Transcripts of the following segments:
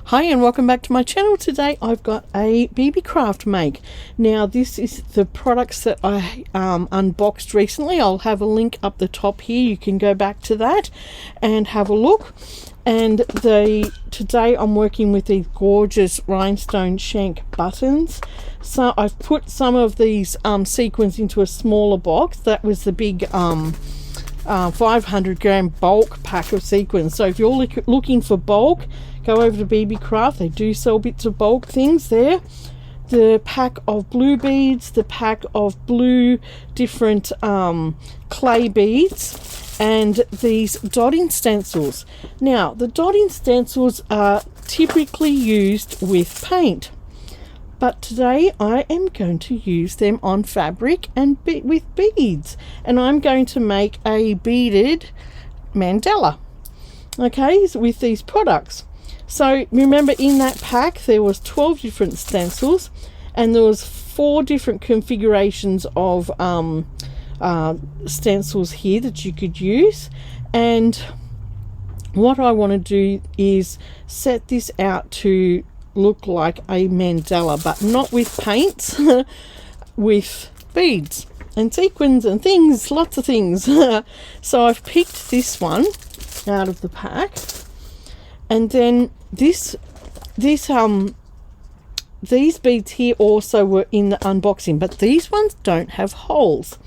Hi and welcome back to my channel. Today I've got a Beebeecraft make. Now this is the products that I unboxed recently. I'll have a link up the top here. You can go back to that and have a look. And today I'm working with these gorgeous Rhinestone Shank buttons. So I've put some of these sequins into a smaller box. That was the big 500 gram bulk pack of sequins. So if you're looking for bulk, go over to Beebeecraft. They do sell bits of bulk things there. The pack of blue beads, the pack of blue different clay beads, and these dotting stencils. Now the dotting stencils are typically used with paint, but today I am going to use them on fabric and with beads, and I'm going to make a beaded mandala, okay, with these products. So remember, in that pack there was 12 different stencils, and there was 4 different configurations of stencils here that you could use. And what I want to do is set this out to look like a mandala, but not with paints, with beads and sequins and things, lots of things. So I've picked this one out of the pack, and then these beads here also were in the unboxing, but these ones don't have holes,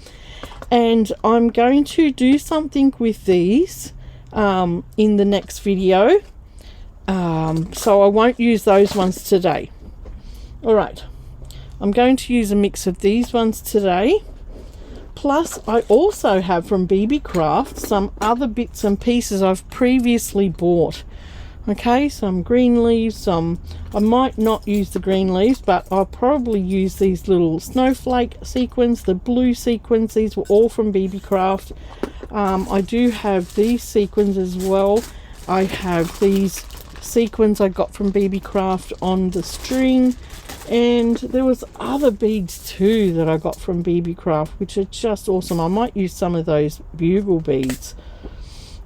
and I'm going to do something with these in the next video. So I won't use those ones today. Alright, I'm going to use a mix of these ones today, plus I also have from Beebeecraft some other bits and pieces I've previously bought. Okay, some green leaves, I might not use the green leaves, but I'll probably use these little snowflake sequins, the blue sequins. These were all from Beebeecraft. I do have these sequins as well. I have these sequins I got from Beebeecraft on the string, and there was other beads too that I got from Beebeecraft, which are just awesome. I might use some of those bugle beads.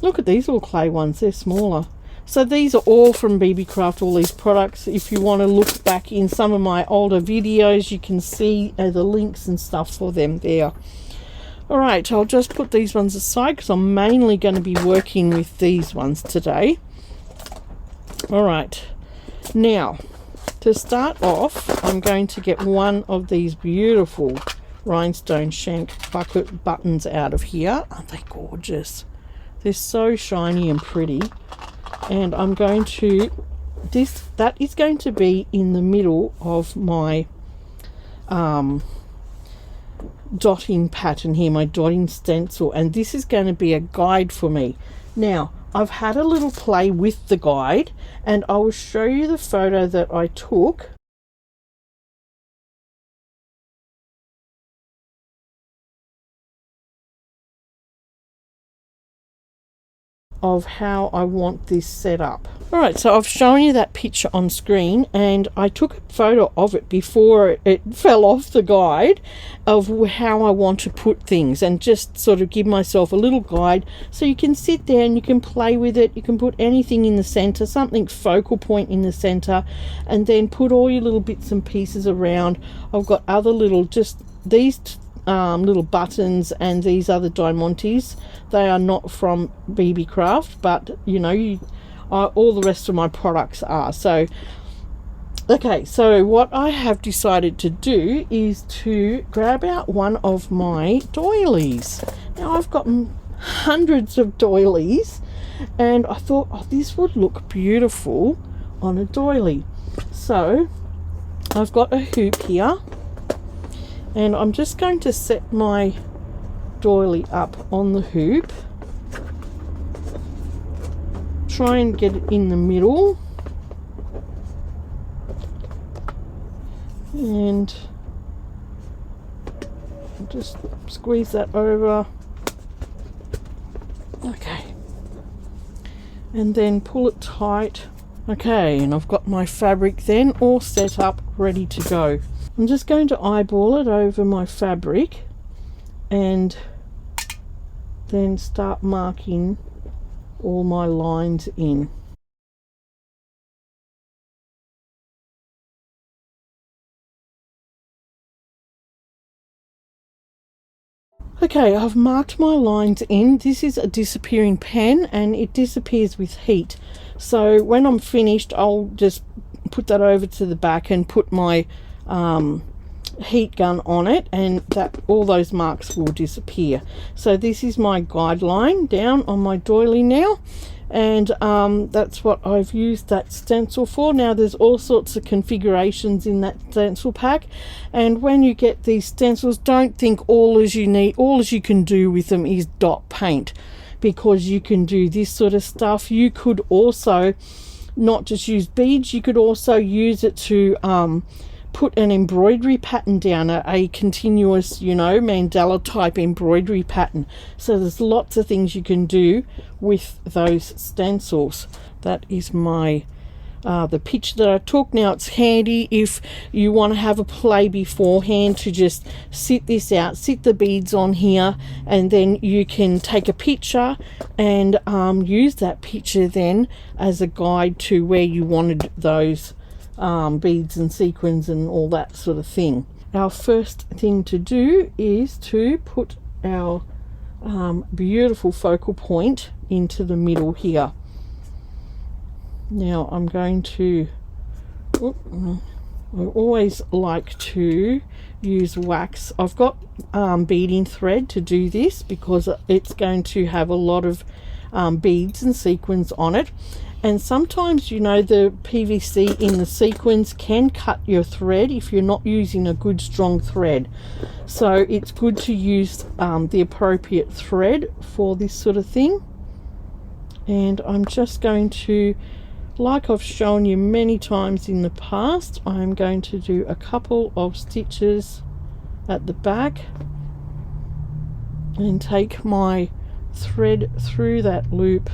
Look at these little clay ones, they're smaller. So these are all from Beebeecraft, all these products. If you want to look back in some of my older videos, you can see the links and stuff for them there. Alright, I'll just put these ones aside because I'm mainly going to be working with these ones today. Alright, now to start off, I'm going to get one of these beautiful Rhinestone Shank bucket buttons out of here. Aren't they gorgeous? They're so shiny and pretty. And I'm going to, that is going to be in the middle of my dotting pattern here, my dotting stencil, and this is going to be a guide for me. Now I've had a little play with the guide, and I will show you the photo that I took of how I want this set up. Alright, so I've shown you that picture on screen, and I took a photo of it before it fell off the guide of how I want to put things, and just sort of give myself a little guide so you can sit there and you can play with it. You can put anything in the center, something focal point in the center, and then put all your little bits and pieces around. I've got other little, just these little buttons and these other diamantes. They are not from Beebeecraft, but you know, all the rest of my products are. So okay, so what I have decided to do is to grab out one of my doilies. Now I've got hundreds of doilies, and I thought, oh, this would look beautiful on a doily. So I've got a hoop here, and I'm just going to set my doily up on the hoop. Try and get it in the middle. And just squeeze that over. Okay. And then pull it tight. Okay, and I've got my fabric then all set up, ready to go. I'm just going to eyeball it over my fabric and then start marking all my lines in. Okay, I've marked my lines in. This is a disappearing pen and it disappears with heat. So when I'm finished, I'll just put that over to the back and put my heat gun on it, and that all those marks will disappear. So this is my guideline down on my doily now, and that's what I've used that stencil for. Now there's all sorts of configurations in that stencil pack, and when you get these stencils, don't think all you can do with them is dot paint, because you can do this sort of stuff. You could also not just use beads, you could also use it to put an embroidery pattern down, a continuous, mandala type embroidery pattern. So there's lots of things you can do with those stencils. That is my the picture that I took. Now it's handy if you want to have a play beforehand to just sit this out, sit the beads on here, and then you can take a picture and use that picture then as a guide to where you wanted those beads and sequins and all that sort of thing. Our first thing to do is to put our beautiful focal point into the middle here. Now I'm going to, I always like to use wax. I've got beading thread to do this because it's going to have a lot of beads and sequins on it. And sometimes, the PVC in the sequins can cut your thread if you're not using a good strong thread. So it's good to use the appropriate thread for this sort of thing. And I'm just going to, like I've shown you many times in the past, I'm going to do a couple of stitches at the back and take my thread through that loop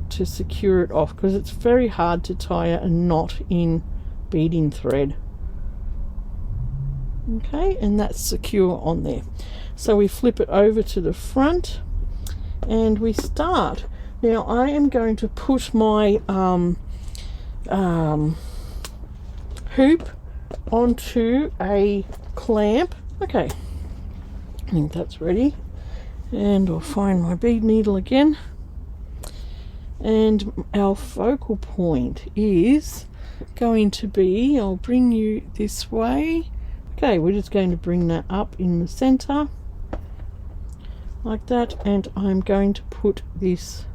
to secure it off, because it's very hard to tie a knot in beading thread. Okay, and that's secure on there. So we flip it over to the front and we start. Now I am going to put my hoop onto a clamp. Okay, I think that's ready, and I'll find my bead needle again. And our focal point is going to be, I'll bring you this way. Okay, we're just going to bring that up in the center like that, and I'm going to put this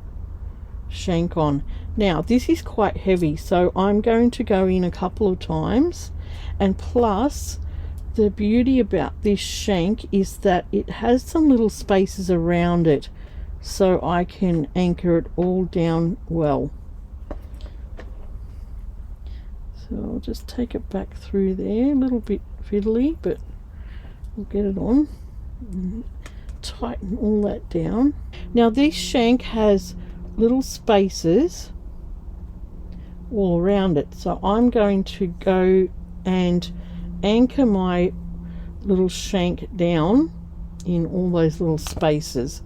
shank on. Now this is quite heavy, so I'm going to go in a couple of times, and plus the beauty about this shank is that it has some little spaces around it, so I can anchor it all down well. So I'll just take it back through there, a little bit fiddly, but we'll get it on and tighten all that down. Now this shank has little spaces all around it, so I'm going to go and anchor my little shank down in all those little spaces.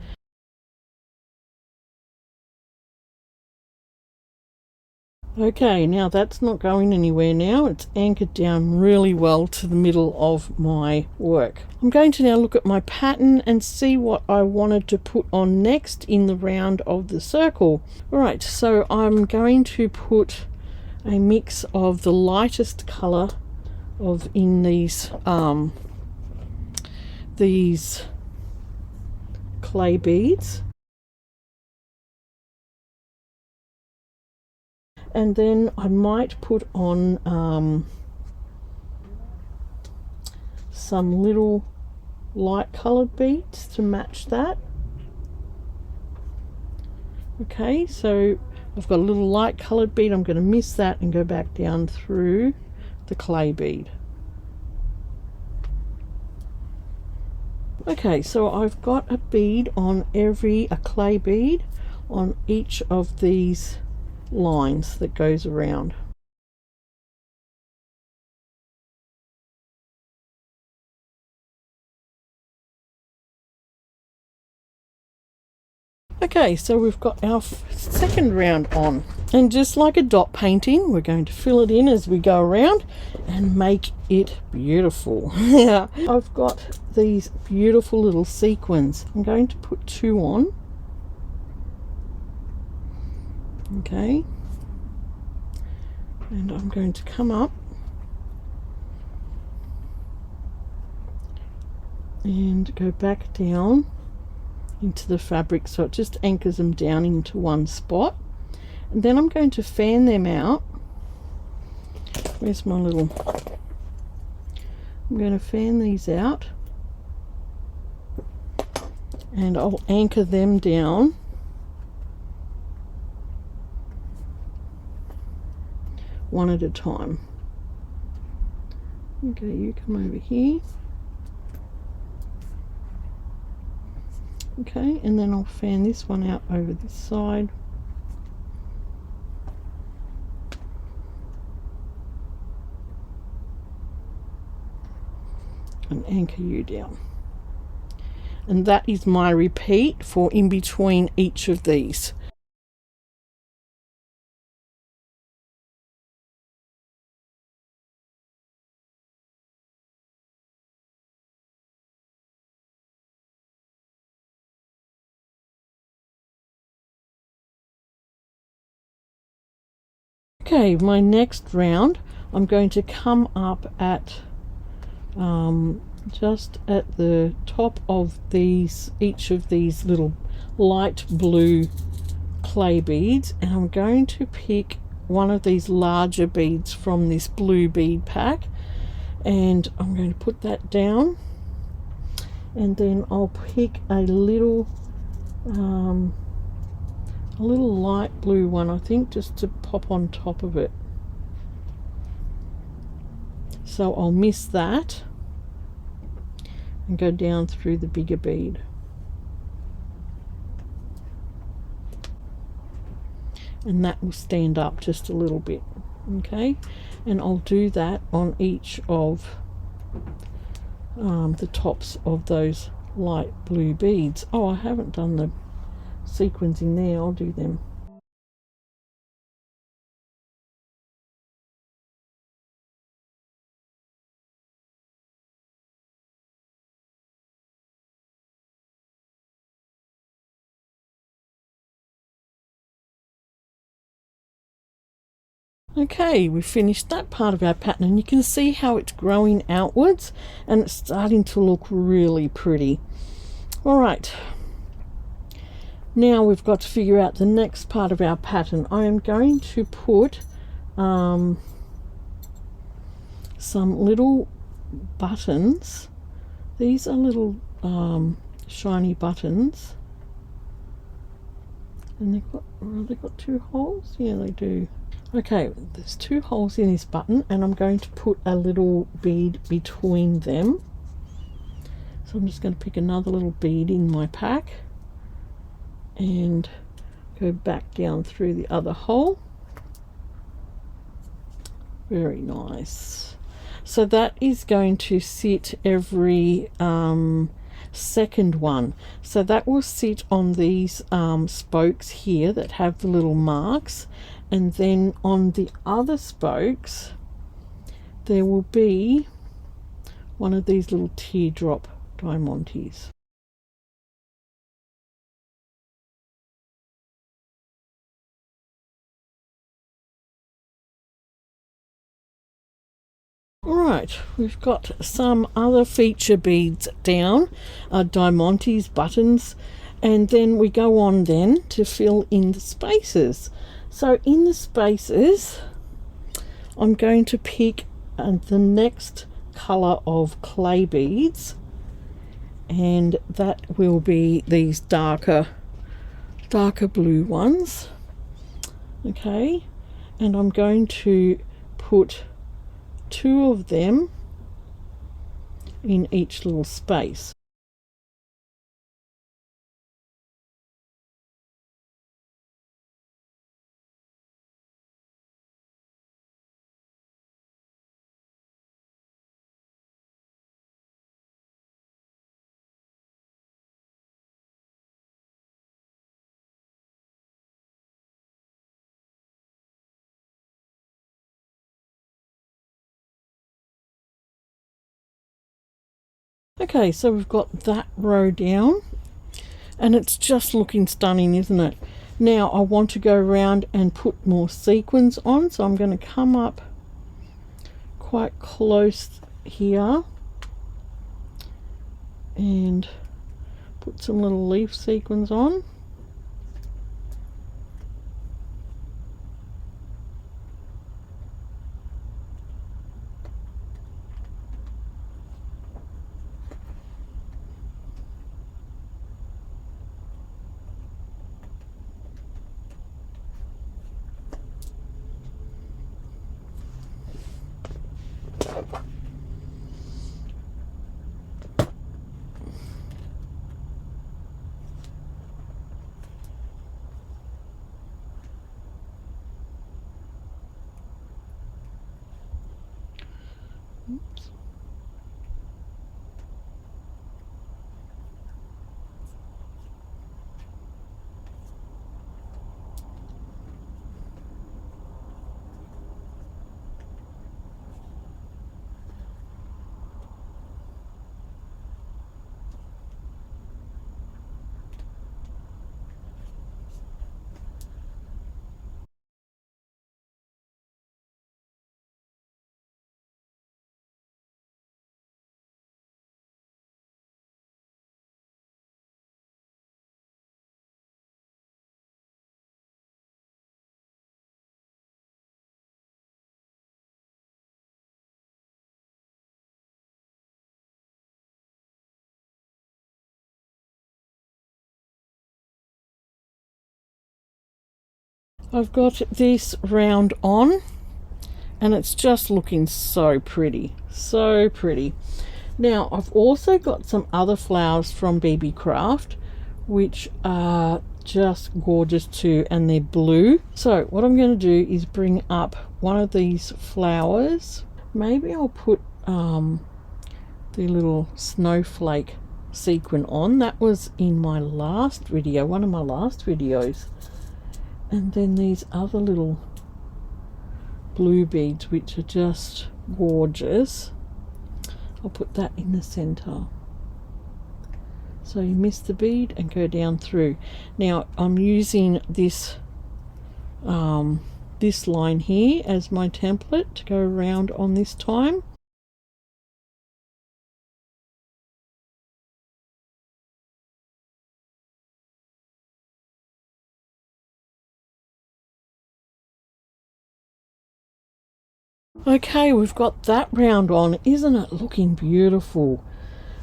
Okay, now that's not going anywhere now. It's anchored down really well to the middle of my work. I'm going to now look at my pattern and see what I wanted to put on next in the round of the circle. Alright, so I'm going to put a mix of the lightest colour in these clay beads. And then I might put on some little light coloured beads to match that. Okay, so I've got a little light coloured bead. I'm going to miss that and go back down through the clay bead. Okay, so I've got a bead on a clay bead on each of these lines that goes around. Okay, so we've got our second round on, and just like a dot painting, we're going to fill it in as we go around and make it beautiful. Yeah, I've got these beautiful little sequins. I'm going to put 2 on. Okay, and I'm going to come up and go back down into the fabric, so it just anchors them down into one spot, and then I'm going to fan them out. Where's my little, I'm going to fan these out and I'll anchor them down one at a time. Okay, you come over here. Okay, and then I'll fan this one out over this side. And anchor you down. And that is my repeat for in between each of these. Okay, my next round, I'm going to come up at just at the top of these, each of these little light blue clay beads, and I'm going to pick one of these larger beads from this blue bead pack, and I'm going to put that down, and then I'll pick a little light blue one, I think, just to pop on top of it. So I'll miss that and go down through the bigger bead. And that will stand up just a little bit. Okay, and I'll do that on each of the tops of those light blue beads. Oh, I haven't done the sequins in there. I'll do them. Okay, we've finished that part of our pattern, and you can see how it's growing outwards and it's starting to look really pretty. All right, now we've got to figure out the next part of our pattern. I am going to put some little buttons. These are little shiny buttons, and they've got 2 holes. Yeah, they do. Okay, there's 2 holes in this button, and I'm going to put a little bead between them. So I'm just going to pick another little bead in my pack and go back down through the other hole. Very nice. So that is going to sit every second one. So that will sit on these spokes here that have the little marks, and then on the other spokes there will be one of these little teardrop diamantes. Right, we've got some other feature beads down, diamantes, buttons, and then we go on then to fill in the spaces. So in the spaces, I'm going to pick the next colour of clay beads, and that will be these darker blue ones. Okay, and I'm going to put 2 of them in each little space. Okay, so we've got that row down and it's just looking stunning, isn't it? Now I want to go around and put more sequins on, so I'm going to come up quite close here and put some little leaf sequins on. Oops. I've got this round on and it's just looking so pretty, so pretty. Now I've also got some other flowers from Beebeecraft which are just gorgeous too, and they're blue. So what I'm going to do is bring up one of these flowers. Maybe I'll put the little snowflake sequin on. That was in my last video, one of my last videos. And then these other little blue beads which are just gorgeous. I'll put that in the center. So you miss the bead and go down through. Now I'm using this this line here as my template to go around on this time. Okay, we've got that round on. Isn't it looking beautiful?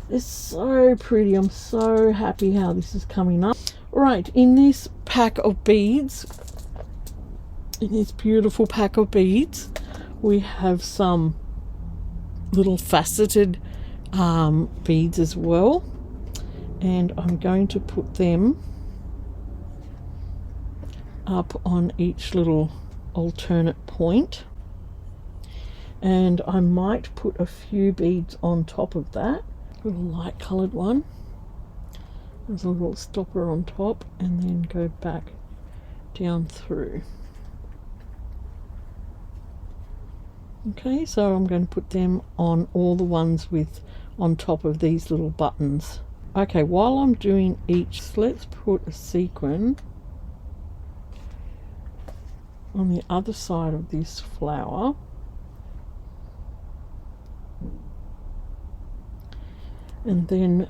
It's so pretty. I'm so happy how this is coming up. Right, in this pack of beads, in this beautiful pack of beads, we have some little faceted beads as well, and I'm going to put them up on each little alternate point, and I might put a few beads on top of that. Little light coloured one, there's a little stopper on top, and then go back down through. Okay, so I'm going to put them on all the ones with on top of these little buttons. Okay, while I'm doing each, let's put a sequin on the other side of this flower. And then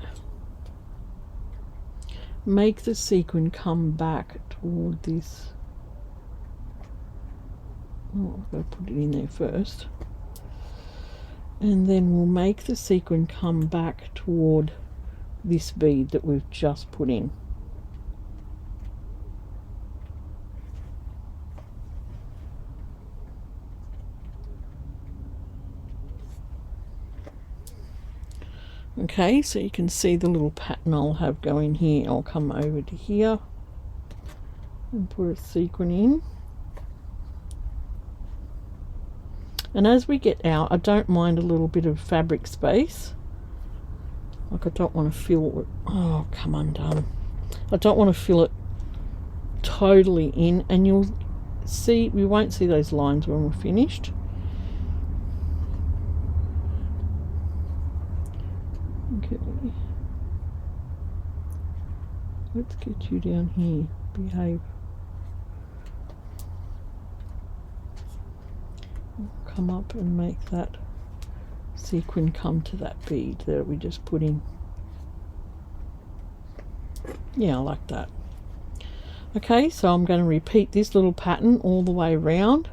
make the sequin come back toward this. Oh, I've got to put it in there first. And then we'll make the sequin come back toward this bead that we've just put in. Okay, so you can see the little pattern I'll have going here. I'll come over to here and put a sequin in. And as we get out, I don't mind a little bit of fabric space. Like I don't want to fill it. Oh, come undone. I don't want to fill it totally in, and you'll see, we won't see those lines when we're finished. Okay. Let's get you down here. Behave. Come up and make that sequin come to that bead that we just put in. Yeah, I like that. Okay, so I'm going to repeat this little pattern all the way around.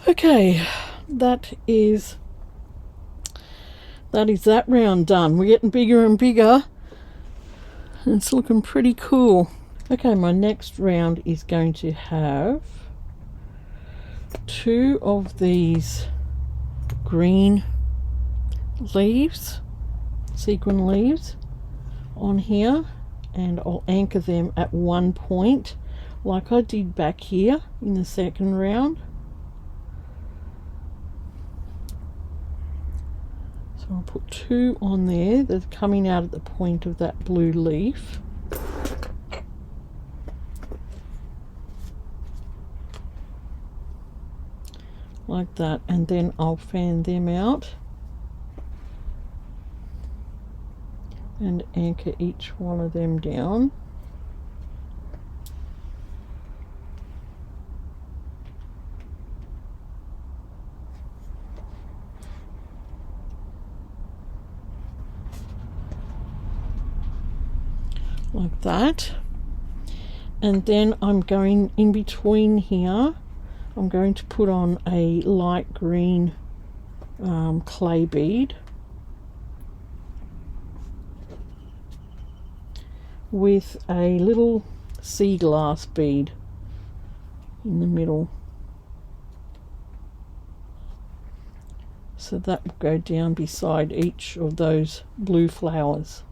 Okay, that is that round done. We're getting bigger and bigger. It's looking pretty cool. Okay, my next round is going to have 2 of these green leaves, sequin leaves on here, and I'll anchor them at one point like I did back here in the second round. So I'll put 2 on there that's coming out at the point of that blue leaf. Like that, and then I'll fan them out and anchor each one of them down. Like that. And then I'm going in between here, I'm going to put on a light green clay bead with a little sea glass bead in the middle. So that will go down beside each of those blue flowers.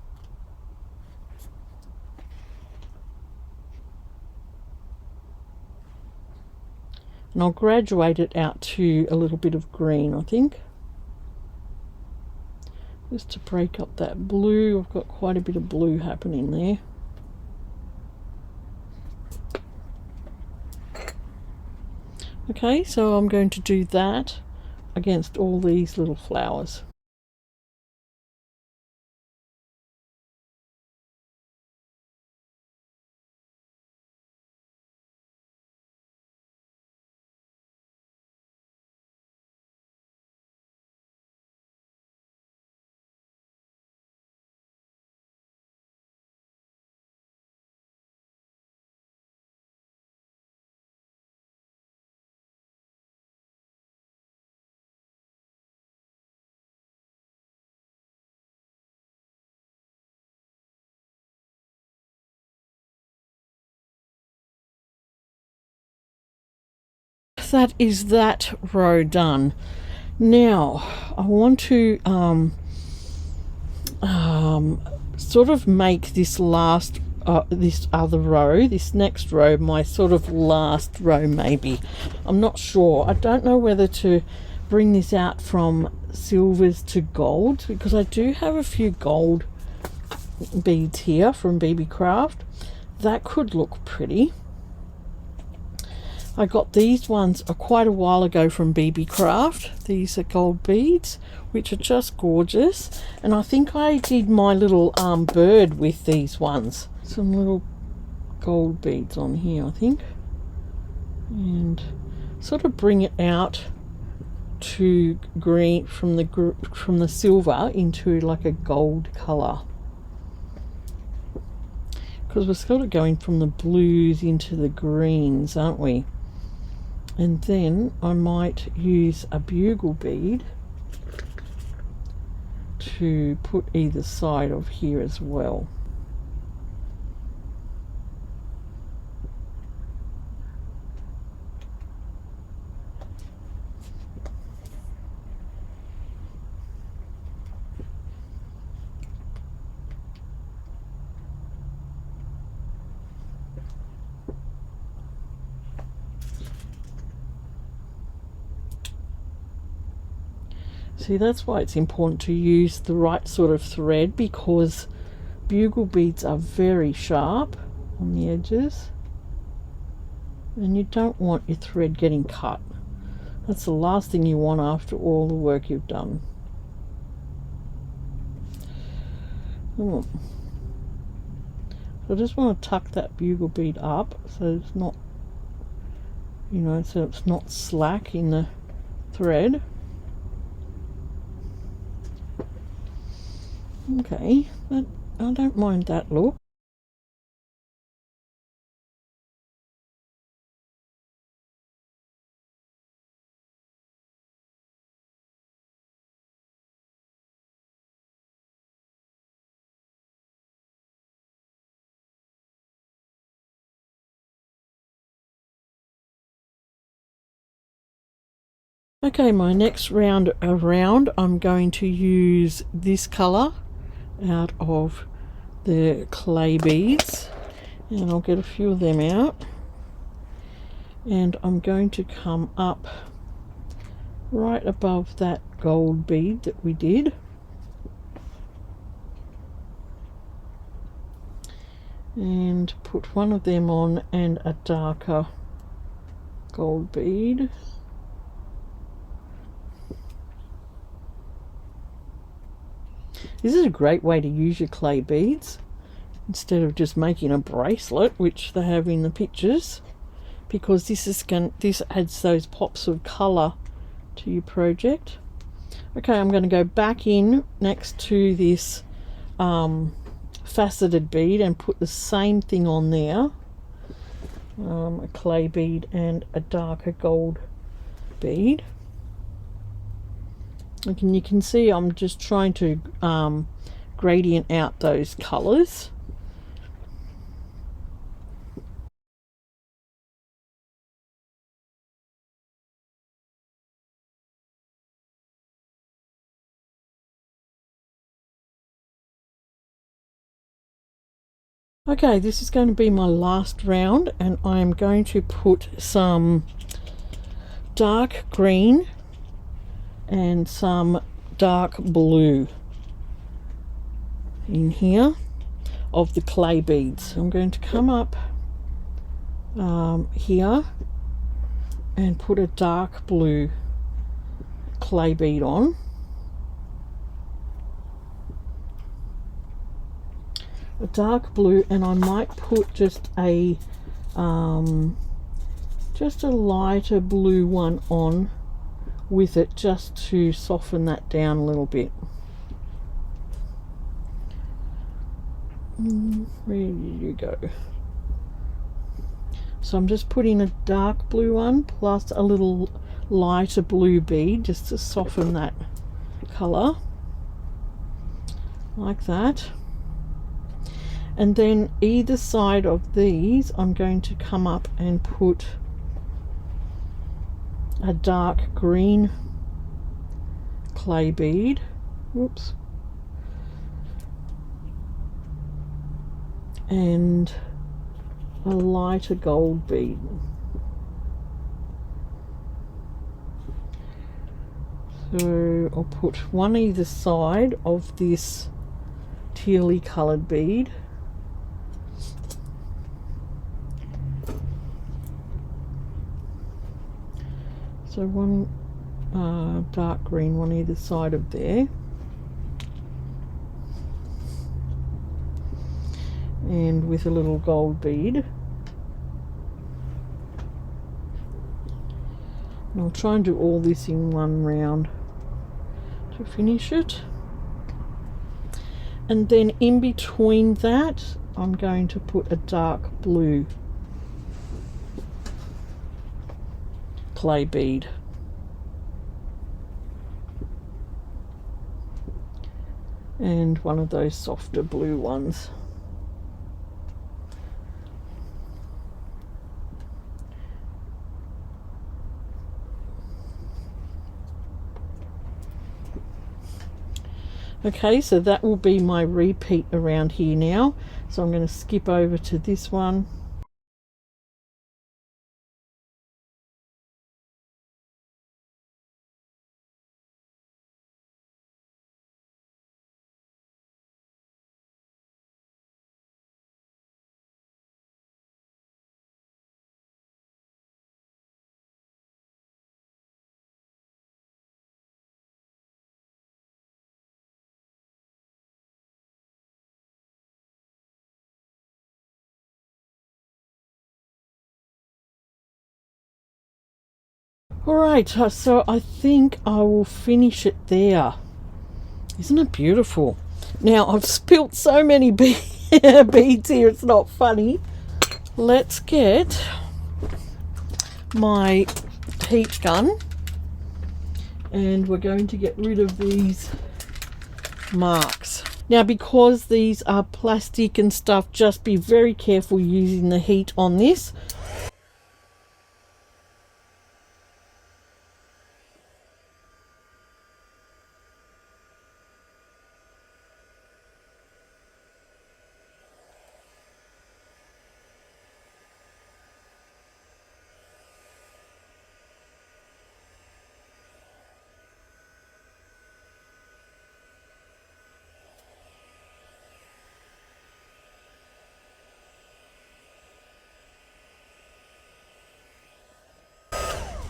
And I'll graduate it out to a little bit of green, I think. Just to break up that blue. I've got quite a bit of blue happening there. Okay, so I'm going to do that against all these little flowers. That is that row done. Now I want to sort of make this last this other row, this next row, my sort of last row maybe. I'm not sure. I don't know whether to bring this out from silvers to gold, because I do have a few gold beads here from Beebeecraft. That could look pretty. I got these ones quite a while ago from Beebeecraft. These are gold beads, which are just gorgeous. And I think I did my little bird with these ones. Some little gold beads on here, I think. And sort of bring it out to green from the silver into like a gold colour. Because we're sort of going from the blues into the greens, aren't we? And then I might use a bugle bead to put either side of here as well. See, that's why it's important to use the right sort of thread, because bugle beads are very sharp on the edges and you don't want your thread getting cut. That's the last thing you want after all the work you've done. I just want to tuck that bugle bead up so it's not, you know, so it's not slack in the thread. Okay, I don't mind that look. Okay, my next round around, I'm going to use this colour out of the clay beads, and I'll get a few of them out, and I'm going to come up right above that gold bead that we did, and put one of them on and a darker gold bead. This is a great way to use your clay beads instead of just making a bracelet, which they have in the pictures, because this adds those pops of colour to your project. Okay, I'm going to go back in next to this faceted bead and put the same thing on there, a clay bead and a darker gold bead. And you can see I'm just trying to gradient out those colours. Okay, this is going to be my last round, and I'm going to put some dark green and some dark blue in here of the clay beads. I'm going to come up here and put a dark blue clay bead on. A dark blue, and I might put just a lighter blue one on with it, just to soften that down a little bit. Where did you go? So I'm just putting a dark blue one plus a little lighter blue bead just to soften that colour, like that. And then either side of these I'm going to come up and put a dark green clay bead, whoops, and a lighter gold bead. So I'll put one either side of this tealy coloured bead. So one dark green one either side of there, and with a little gold bead. And I'll try and do all this in one round to finish it. And then in between that I'm going to put a dark blue clay bead. And one of those softer blue ones. Okay, so that will be my repeat around here now. So I'm going to skip over to this one. Alright, so I think I will finish it there. Isn't it beautiful? Now, I've spilt so many beads here, it's not funny. Let's get my heat gun, and we're going to get rid of these marks. Now, because these are plastic and stuff, just be very careful using the heat on this.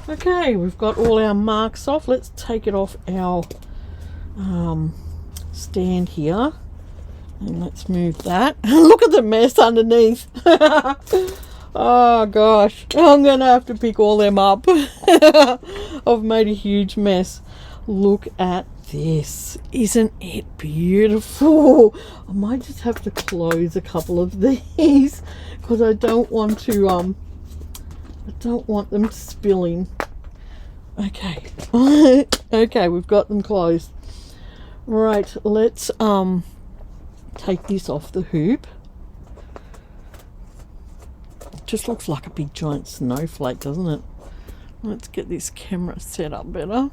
Okay, we've got all our marks off. Let's take it off our stand here, and let's move that. Look at the mess underneath. Oh gosh, I'm gonna have to pick all them up. I've made a huge mess. Look at this. Isn't it beautiful? I might just have to close a couple of these because I don't want to I don't want them spilling. Okay. Okay, we've got them closed. Right, let's take this off the hoop. It just looks like a big giant snowflake, doesn't it? Let's get this camera set up better.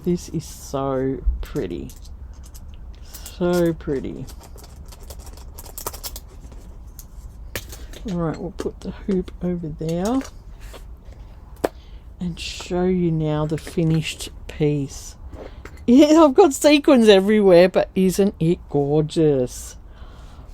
This is so pretty. So pretty. Alright, we'll put the hoop over there and show you now the finished piece. Yeah, I've got sequins everywhere, but isn't it gorgeous?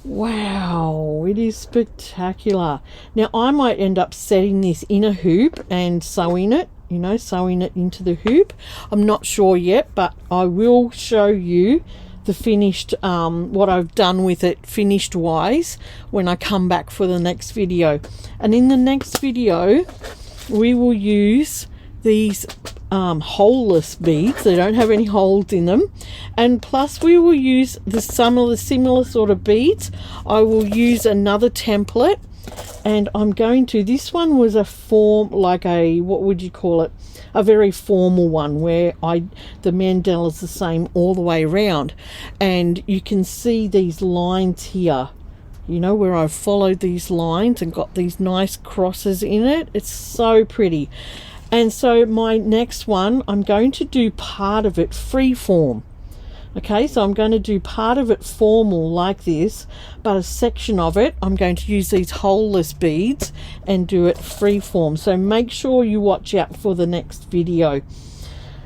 Wow, it is spectacular. Now, I might end up setting this in a hoop and sewing it, you know, sewing it into the hoop. I'm not sure yet, but I will show you the finished what I've done with it finished wise when I come back for the next video. And in the next video we will use these holeless beads. They don't have any holes in them, and plus we will use some of the similar sort of beads. I will use another template, and I'm going to, this one was a form, like a, what would you call it, a very formal one where the mandala is the same all the way around, and you can see these lines here, you know, where I've followed these lines and got these nice crosses in it. It's so pretty. And so my next one, I'm going to do part of it free form. Okay, so I'm going to do part of it formal like this, but a section of it I'm going to use these holeless beads and do it free form. So make sure you watch out for the next video.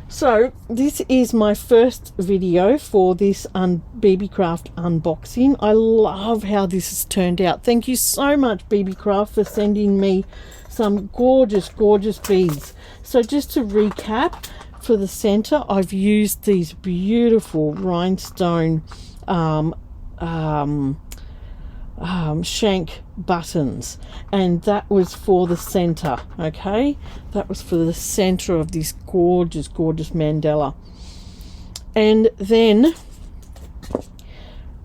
So this is my first video for this Beebeecraft unboxing. I love how this has turned out. Thank you so much, Beebeecraft, for sending me some gorgeous, gorgeous beads. So just to recap, for the center I've used these beautiful rhinestone Shank buttons, and that was for the center. Okay, that was for the center of this gorgeous, gorgeous mandala. And then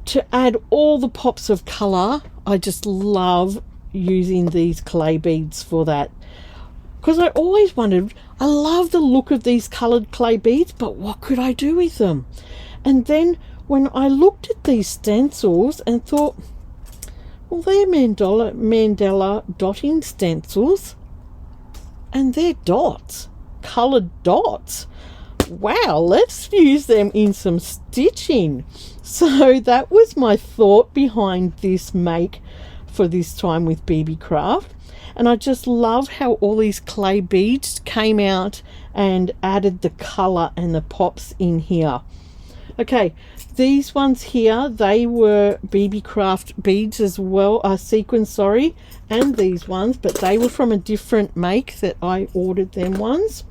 to add all the pops of color, I just love using these clay beads for that, because I always wondered, I love the look of these colored clay beads, but what could I do with them? And then when I looked at these stencils and thought, well, they're mandala dotting stencils, and they're dots, colored dots. Wow, let's use them in some stitching. So that was my thought behind this make for this time with Beebeecraft. And I just love how all these clay beads came out and added the color and the pops in here. Okay, these ones here, they were Beebeecraft beads as well, sequins, sorry, and these ones, but they were from a different make that I ordered them ones.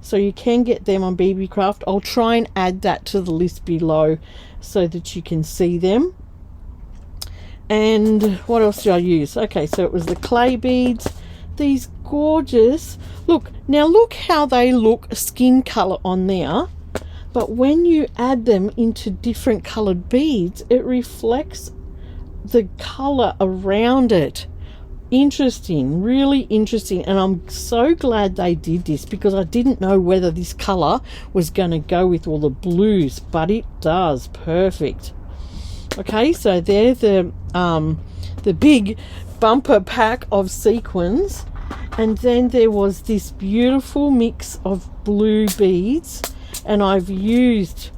So you can get them on Beebeecraft. I'll try and add that to the list below so that you can see them. And what else did I use? Okay, so it was the clay beads, these gorgeous, look how they look skin color on there, but when you add them into different colored beads, it reflects the color around it. Interesting, really interesting. And I'm so glad they did this, because I didn't know whether this color was going to go with all the blues, but it does. Perfect. Okay, so they're the big bumper pack of sequins, and then there was this beautiful mix of blue beads, and I used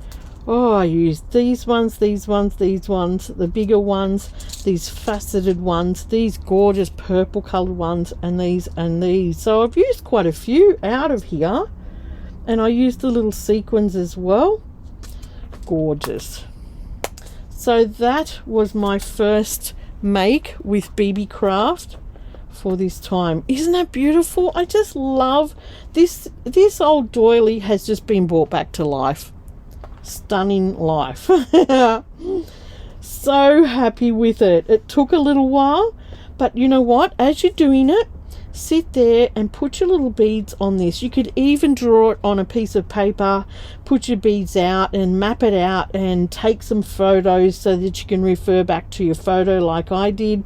these ones, the bigger ones, these faceted ones, these gorgeous purple colored ones, and these. So I've used quite a few out of here, and I used the little sequins as well. Gorgeous. So that was my first make with Beebeecraft for this time. Isn't that beautiful? I just love this. This old doily has just been brought back to life. Stunning life. So happy with it. It took a little while, but you know what, as you're doing it, sit there and put your little beads on this. You could even draw it on a piece of paper, put your beads out and map it out, and take some photos so that you can refer back to your photo like I did.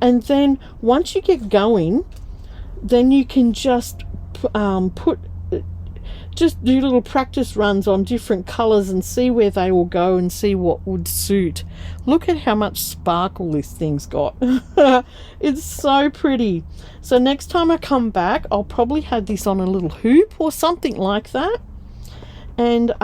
And then once you get going, then you can just just do little practice runs on different colors and see where they will go and see what would suit. Look at how much sparkle this thing's got. It's so pretty. So next time I come back, I'll probably have this on a little hoop or something like that, and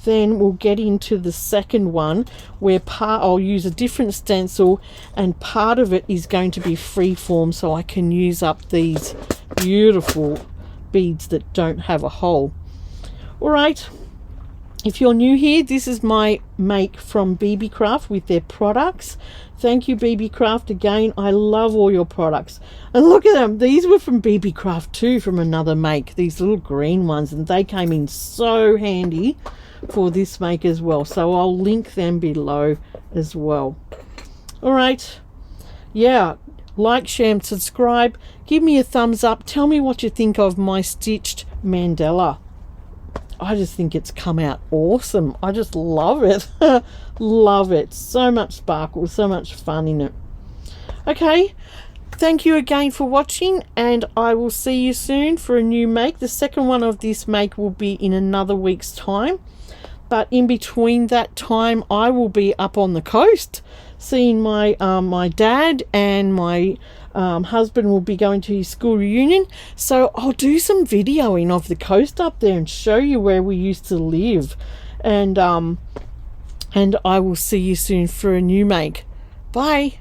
then we'll get into the second one, where I'll use a different stencil, and part of it is going to be freeform, so I can use up these beautiful beads that don't have a hole. All right, if you're new here, this is my make from Beebeecraft with their products. Thank you, Beebeecraft, again. I love all your products. And look at them, these were from Beebeecraft too, from another make, these little green ones, and they came in so handy for this make as well, so I'll link them below as well. All right, yeah, like, share and subscribe. Give me a thumbs up. Tell me what you think of my stitched mandala. I just think it's come out awesome. I just love it. Love it. So much sparkle, so much fun in it. Okay, thank you again for watching, and I will see you soon for a new make. The second one of this make will be in another week's time, but in between that time I will be up on the coast seeing my my dad, and my husband will be going to his school reunion, so I'll do some videoing of the coast up there and show you where we used to live, and I will see you soon for a new make. Bye.